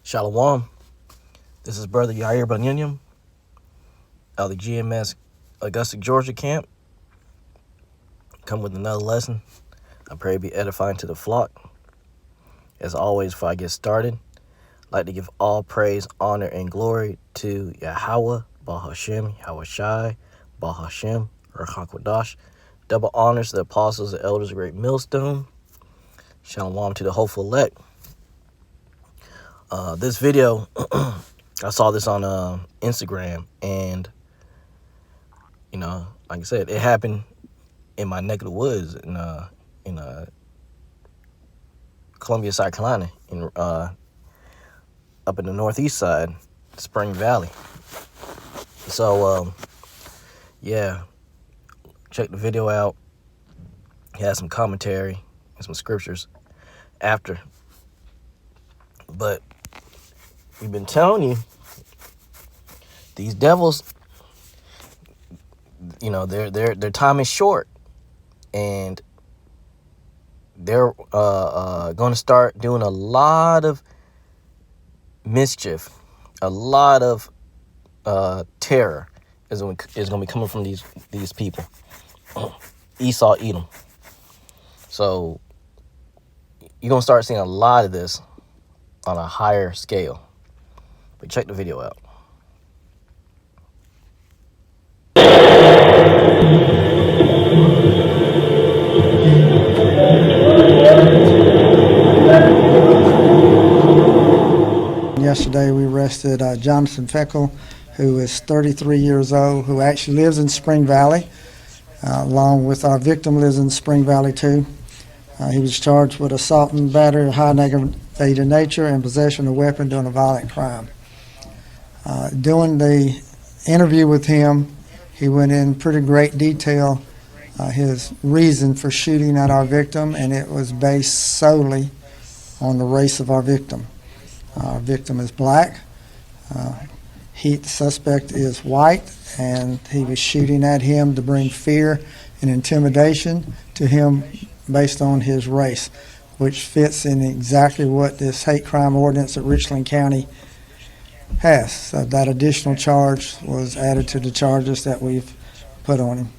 Shalom. This is Brother Yair Banyunyam of the GMS Augusta, Georgia camp. Come with another lesson. I pray it be edifying to the flock. As always, before I get started, I'd like to give all praise, honor, and glory to Yahweh, Bahashem, Yahushai, Bahashem, Rachakwadash. Double honors to the apostles and elders of Great Millstone. Shalom to the hopeful elect. This video, I saw this on Instagram, and like I said, it happened in my neck of the woods in Columbia, South Carolina, up in the northeast side, Spring Valley. So check the video out. It has some commentary and some scriptures after. But we've been telling you, these devils, their time is short, and they're going to start doing a lot of mischief, a lot of terror is going to be coming from these people. Esau, Edom. So you're going to start seeing a lot of this on a higher scale. But check the video out. Yesterday we arrested Jonathan Feckle, who is 33 years old, who actually lives in Spring Valley, along with our victim lives in Spring Valley too. He was charged with assault and battery of high aggravated nature and possession of a weapon during a violent crime. During the interview with him, he went in pretty great detail his reason for shooting at our victim, and it was based solely on the race of our victim. Our victim is black. The suspect is white, and he was shooting at him to bring fear and intimidation to him based on his race, which fits in exactly what this hate crime ordinance at Richland County has. So that additional charge was added to the charges that we've put on him.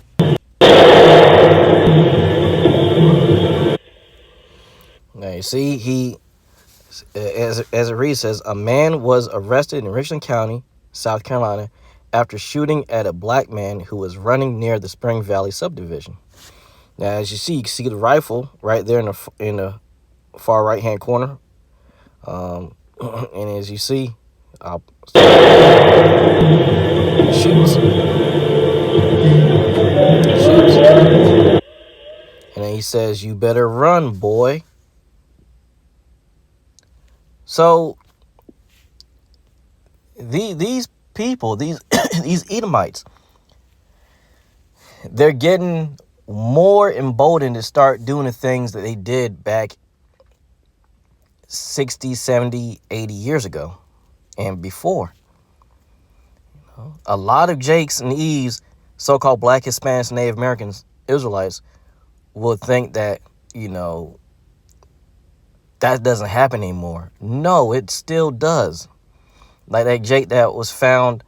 Now you see, he, as it reads, says, a man was arrested in Richland County, South Carolina, after shooting at a black man who was running near the Spring Valley subdivision. Now, as you can see the rifle right there in the far right-hand corner. And as you see, shoots. And then he says, "You better run, boy." So these people, these Edomites, they're getting more emboldened to start doing the things that they did back 60, 70, 80 years ago and before. A lot of Jakes and Eves, so-called black, Hispanics, Native Americans, Israelites, will think that, that doesn't happen anymore. No, it still does. Like that Jake that was found,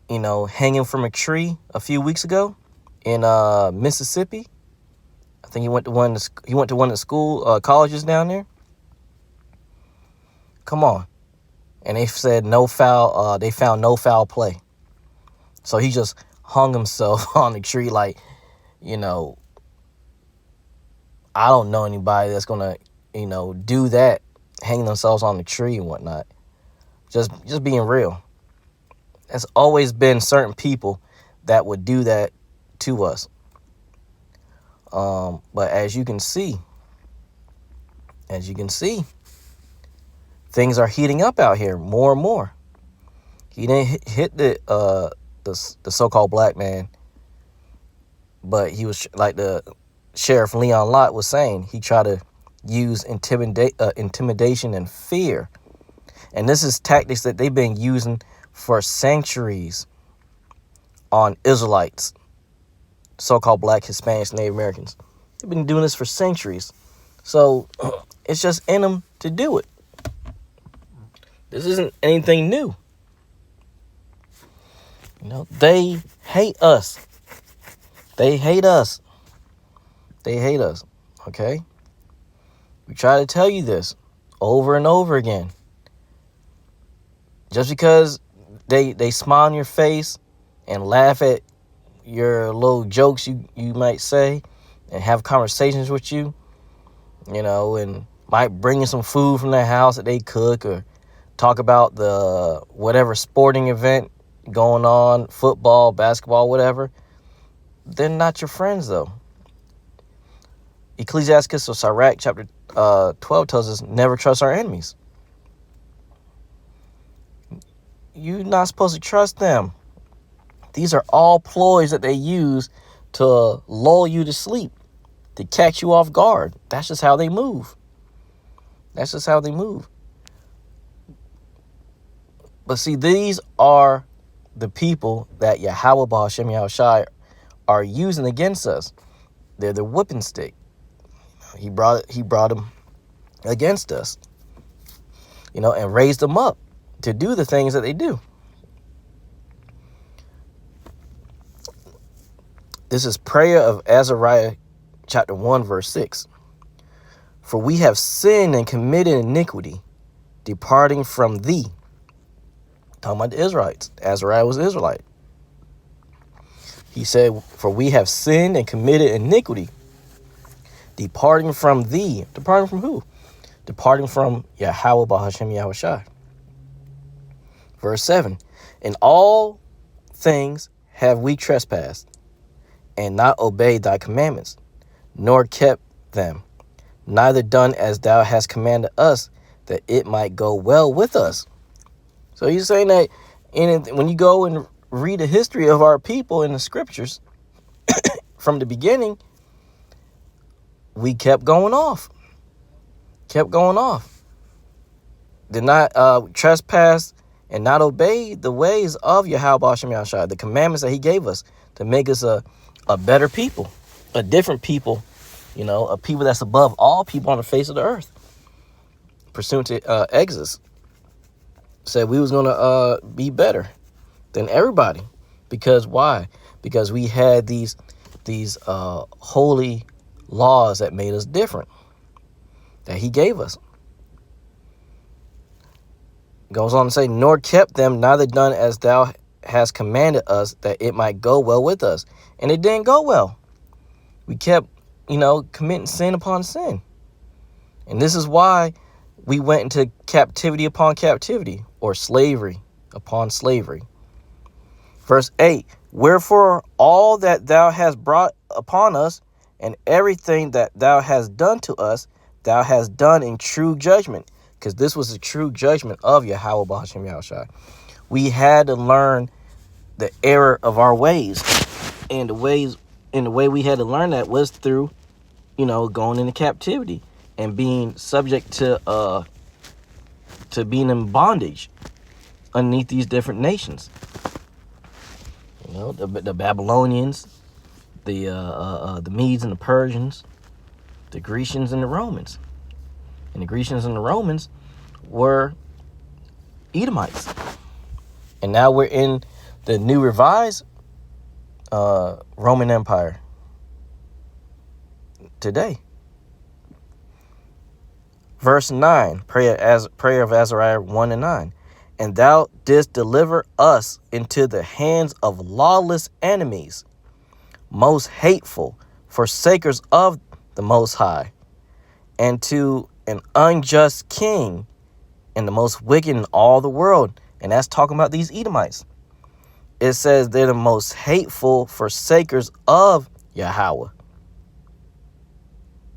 hanging from a tree a few weeks ago in Mississippi. I think he went to one of the colleges down there. Come on. And they said no foul, they found no foul play. So he just hung himself on the tree like, I don't know anybody that's gonna, do that, hanging themselves on the tree and whatnot. Just being real. There's always been certain people that would do that to us. But as you can see, things are heating up out here more and more. He didn't hit the so-called black man, but he was, like the Sheriff Leon Lott was saying, he tried to use intimidation and fear. And this is tactics that they've been using for centuries on Israelites, so-called black, Hispanics, Native Americans. They've been doing this for centuries. So it's just in them to do it. This isn't anything new. You know, they hate us. They hate us. They hate us. Okay? We try to tell you this over and over again. Just because they smile on your face and laugh at your little jokes you might say and have conversations with you, and might bring you some food from their house that they cook, or talk about the whatever sporting event going on, football, basketball, whatever. They're not your friends, though. Ecclesiastes or Sirach chapter 12 tells us never trust our enemies. You're not supposed to trust them. These are all ploys that they use to lull you to sleep, to catch you off guard. That's just how they move. That's just how they move. But see, these are the people that Yahweh Ba'ashem Yahushai are using against us. They're the whipping stick. He brought them against us, and raised them up to do the things that they do. This is prayer of Azariah chapter 1 verse 6. For we have sinned and committed iniquity, departing from thee. Talking about the Israelites. Azariah was an Israelite. He said, for we have sinned and committed iniquity, departing from thee. Departing from who? Departing from Yahweh Ba'ashem Yahushai. Verse 7. In all things have we trespassed, and not obeyed thy commandments, nor kept them, neither done as thou hast commanded us, that it might go well with us. So he's saying that when you go and read the history of our people in the scriptures, from the beginning, we kept going off. Did not trespass and not obey the ways of Yahweh Ba'ashem Yahushai, the commandments that he gave us to make us a better people, a different people, a people that's above all people on the face of the earth. Pursuant to Exodus, said we was going to be better than everybody. Because why? Because we had these holy laws that made us different, that he gave us. Goes on to say, nor kept them, neither done as thou hast commanded us, that it might go well with us. And it didn't go well. We kept, committing sin upon sin. And this is why we went into captivity upon captivity, or slavery upon slavery. Verse 8, wherefore all that thou hast brought upon us, and everything that thou hast done to us, thou hast done in true judgment. Because this was the true judgment of Yahweh Ba'ashem Yahushai. We had to learn the error of our ways. And the way we had to learn that was through, going into captivity and being subject to being in bondage underneath these different nations. The Babylonians, the Medes and the Persians, the Grecians and the Romans. And the Grecians and the Romans were Edomites. And now we're in the new revised Roman Empire today. Verse 9, prayer of Azariah 1 and 9. And thou didst deliver us into the hands of lawless enemies, most hateful, forsakers of the Most High, and to an unjust king, and the most wicked in all the world. And that's talking about these Edomites. It says they're the most hateful forsakers of Yahweh.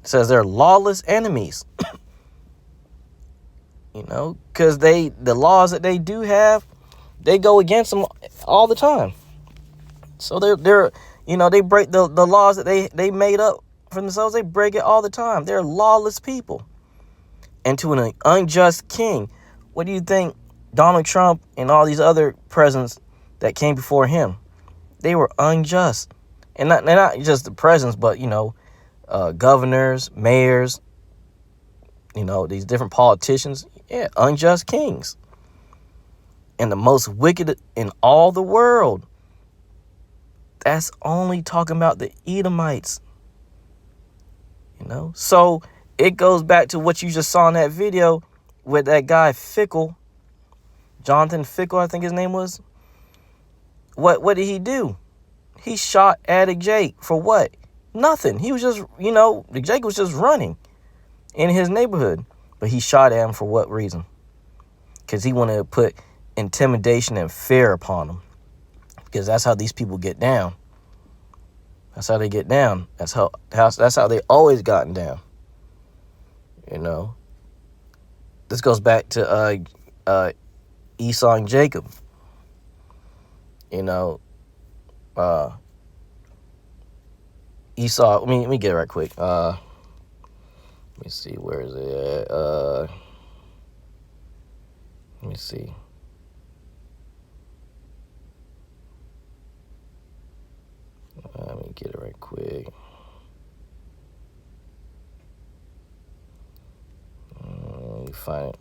It says they're lawless enemies. Because the laws that they do have, they go against them all the time. So they're they break the laws that they made up for themselves. They break it all the time. They're lawless people. And to an unjust king. What do you think Donald Trump and all these other presidents that came before him, they were unjust? And not just the presidents, but, governors, mayors, these different politicians. Yeah, unjust kings. and the most wicked in all the world. That's only talking about the Edomites. So it goes back to what you just saw in that video with that guy Fickle, Jonathan Fickle, I think his name was. What did he do? He shot Addict Jake for what? Nothing. He was just, Jake was just running in his neighborhood. But he shot at him for what reason? Because he wanted to put intimidation and fear upon him. Because that's how these people get down. That's how they get down. That's how they always gotten down. This goes back to Esau and Jacob. Esau, let me get it right quick. Let me see, where is it at? Let me see. Let me get it right quick. Let me find it.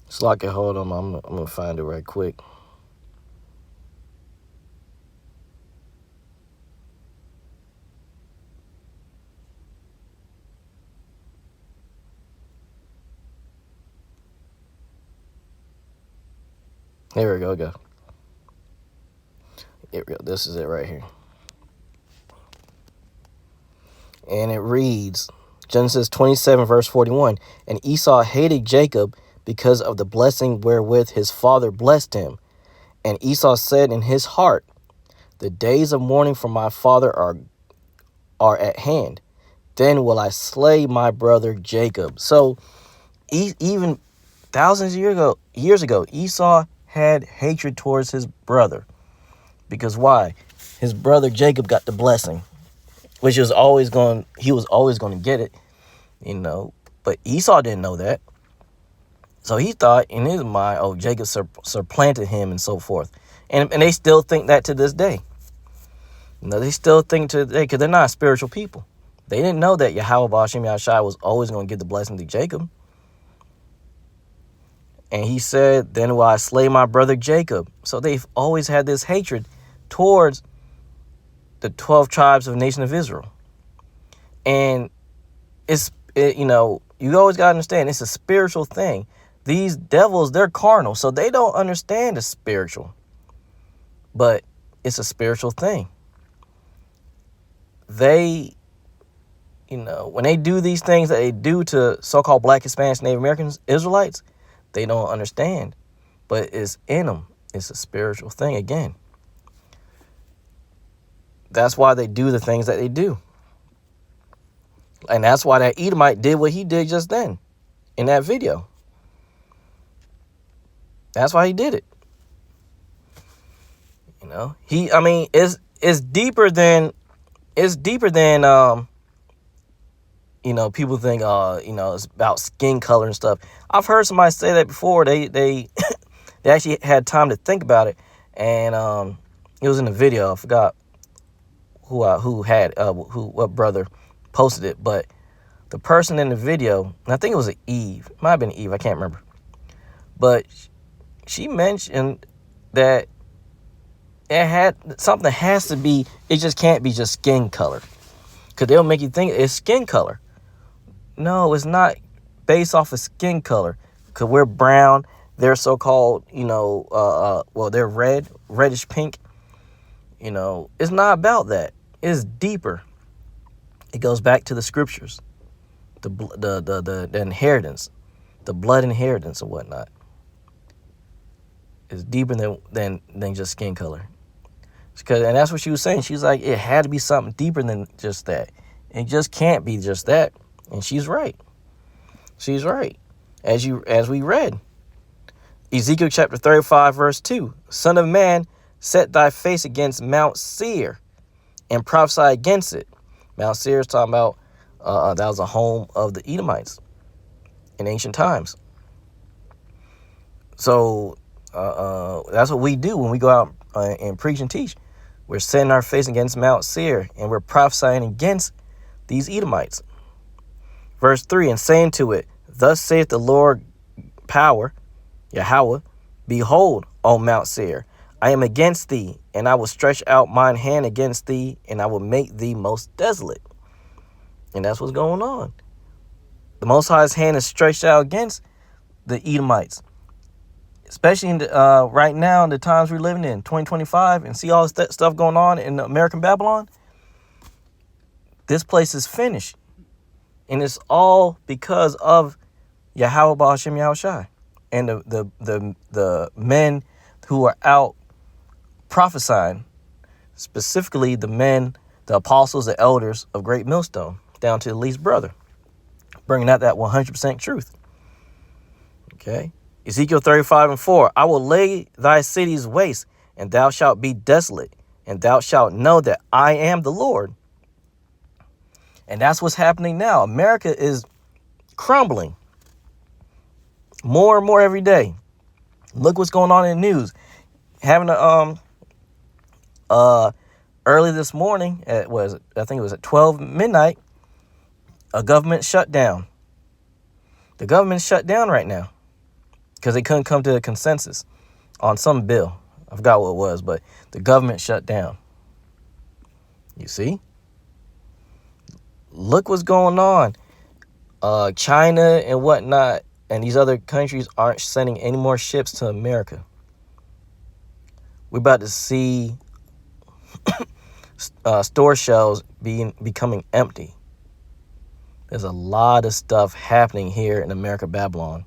Slock it, hold on. I'm gonna find it right quick. Here we go. Here we go. This is it right here. And it reads, Genesis 27, verse 41. And Esau hated Jacob because of the blessing wherewith his father blessed him. And Esau said in his heart, the days of mourning for my father are at hand. Then will I slay my brother Jacob. So even thousands of years ago, Esau had hatred towards his brother. Because why? His brother Jacob got the blessing, which he was always going to get it, But Esau didn't know that. So he thought in his mind, Jacob supplanted him and so forth. And they still think that to this day. They still think to today because they're not spiritual people. They didn't know that Yahweh Ba'ashem Yahshai was always going to give the blessing to Jacob. And he said, then will I slay my brother Jacob. So they've always had this hatred towards the 12 tribes of the nation of Israel. And you always got to understand, it's a spiritual thing. These devils, they're carnal, so they don't understand the spiritual. But it's a spiritual thing. They, when they do these things that they do to so-called Black, Hispanics, Native Americans, Israelites, they don't understand. But it's in them. It's a spiritual thing again. That's why they do the things that they do. And that's why that Edomite did what he did just then in that video. That's why he did it. It's deeper than people think it's about skin color and stuff. I've heard somebody say that before. They they actually had time to think about it, and it was in the video. I forgot what brother posted it, but the person in the video, and I think it was Eve. It might have been Eve, I can't remember. But she mentioned that something has to be, it just can't be just skin color. Because they'll make you think it's skin color. No, it's not based off of skin color. Because we're brown, they're so-called, they're reddish pink. It's not about that. It's deeper. It goes back to the scriptures, the inheritance, the blood inheritance and whatnot. It's deeper than just skin color. And that's what she was saying. She's like, it had to be something deeper than just that. It just can't be just that. And she's right. She's right. As we read, Ezekiel chapter 35, verse 2, Son of man, set thy face against Mount Seir and prophesy against it. Mount Seir is talking about that was a home of the Edomites in ancient times. So that's what we do when we go out and preach and teach. We're setting our face against Mount Seir, and we're prophesying against these Edomites. Verse 3, and saying to it, thus saith the Lord power, Yahweh, behold, O Mount Seir, I am against thee, and I will stretch out mine hand against thee, and I will make thee most desolate. And that's what's going on. The Most High's hand is stretched out against the Edomites, especially in the, right now in the times we're living in, 2025, and see all this stuff going on in American Babylon. This place is finished, and it's all because of Yahweh Ba'ashem Yahushai and the men who are out prophesying, specifically the apostles, the elders of Great Millstone, down to the least brother, bringing out that 100% truth. Okay. Ezekiel 35:4, I will lay thy cities waste, and thou shalt be desolate, and thou shalt know that I am the Lord. And that's what's happening now. America is crumbling more and more every day. Look what's going on in the news. Having early this morning, I think it was at 12 midnight, a government shutdown. The government's shut down right now because they couldn't come to a consensus on some bill. I forgot what it was, but the government shut down. You see? Look what's going on. China and whatnot and these other countries aren't sending any more ships to America. We're about to see store shelves becoming empty. There's a lot of stuff happening here in America, Babylon.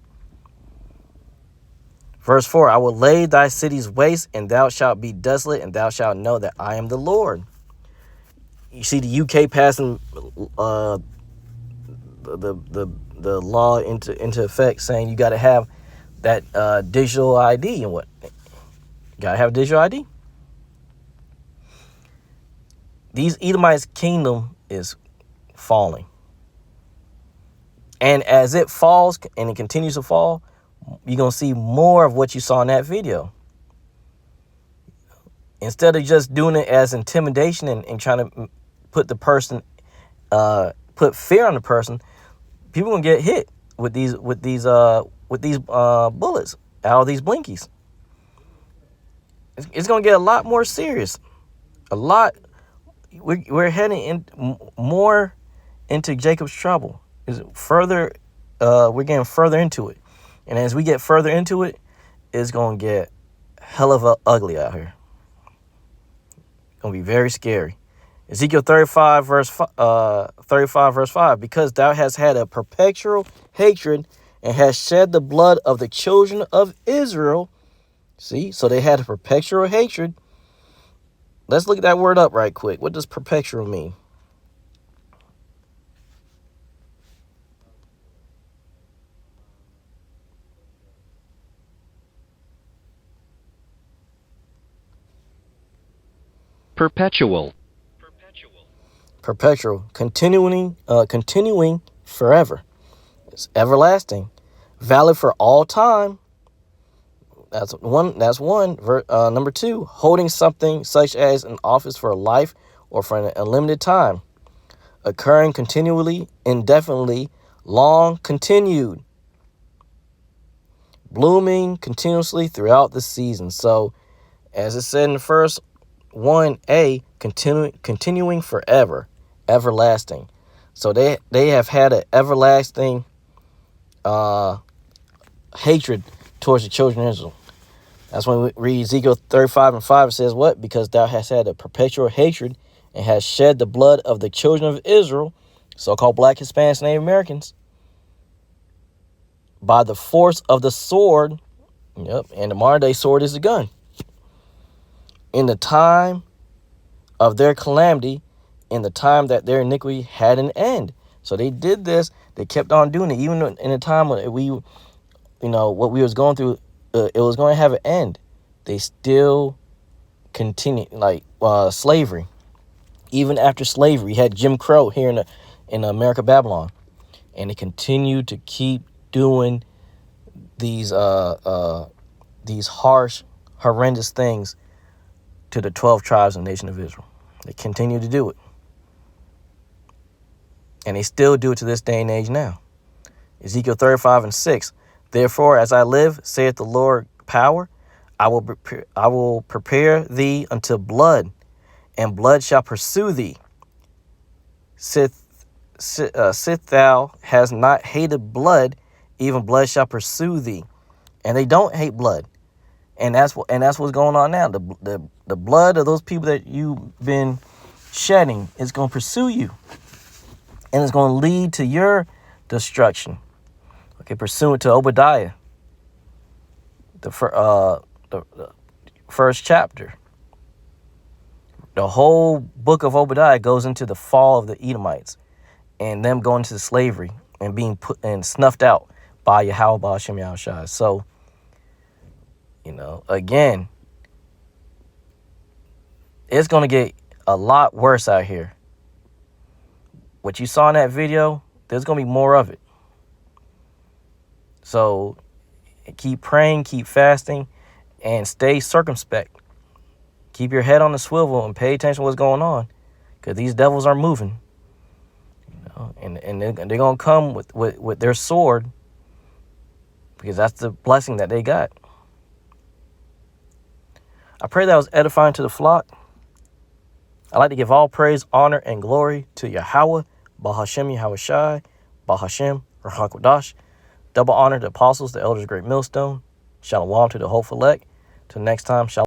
Verse 4, I will lay thy cities waste, and thou shalt be desolate, and thou shalt know that I am the Lord. You see the UK passing the law into effect, saying you got to have that digital ID and what? You got to have a digital ID. These Edomites' kingdom is falling. And as it falls and it continues to fall, you're going to see more of what you saw in that video. Instead of just doing it as intimidation and trying to put the person, put fear on the person, people going to get hit with these bullets out of these blinkies. It's going to get a lot more serious. We're heading in more into Jacob's trouble. Is further, we're getting further into it, and as we get further into it, it's gonna get hell of a ugly out here. Gonna be very scary. Ezekiel 35 verse 5, because thou hast had a perpetual hatred and hast shed the blood of the children of Israel. See, so they had a perpetual hatred. Let's look at that word up right quick. What does perpetual mean? Perpetual. Perpetual, continuing forever. It's everlasting, valid for all time. That's one. Number 2, holding something such as an office for life or for an unlimited time, occurring continually, indefinitely, long continued, blooming continuously throughout the season. So, as it said in the first 1a, continuing forever, everlasting. So they have had an everlasting hatred towards the children of Israel. That's when we read Ezekiel 35:5. It says what? Because thou hast had a perpetual hatred and hast shed the blood of the children of Israel, so-called Black, Hispanics, Native Americans, by the force of the sword. Yep, and the modern day sword is a gun. In the time of their calamity, in the time that their iniquity had an end. So they did this. They kept on doing it, even in a time when what we was going through, it was going to have an end. They still continued, like slavery. Even after slavery, you had Jim Crow here in America, Babylon, and they continued to keep doing these harsh, horrendous things to the 12 tribes of the nation of Israel. They continue to do it. And they still do it to this day and age now. Ezekiel 35:6. Therefore, as I live, saith the Lord power, I will prepare thee unto blood, and blood shall pursue thee. Sith thou hast not hated blood, even blood shall pursue thee. And they don't hate blood. And that's what's going on now. The blood of those people that you've been shedding is going to pursue you. And it's going to lead to your destruction. Okay, pursuant to Obadiah, the first chapter. The whole book of Obadiah goes into the fall of the Edomites and them going to slavery and being put and snuffed out by Yahweh Ba'ashem Yahushua. So, again, it's going to get a lot worse out here. What you saw in that video, there's going to be more of it. So keep praying, keep fasting, and stay circumspect. Keep your head on the swivel and pay attention to what's going on, because these devils are moving. And they're going to come with their sword, because that's the blessing that they got. I pray that was edifying to the flock. I'd like to give all praise, honor, and glory to Yahweh, Bahashem Yahushai, Bahashem Rahakwadash. Double honor to the apostles, the elders of Great Millstone. Shalom to the hopeful elect. Till next time, shalom.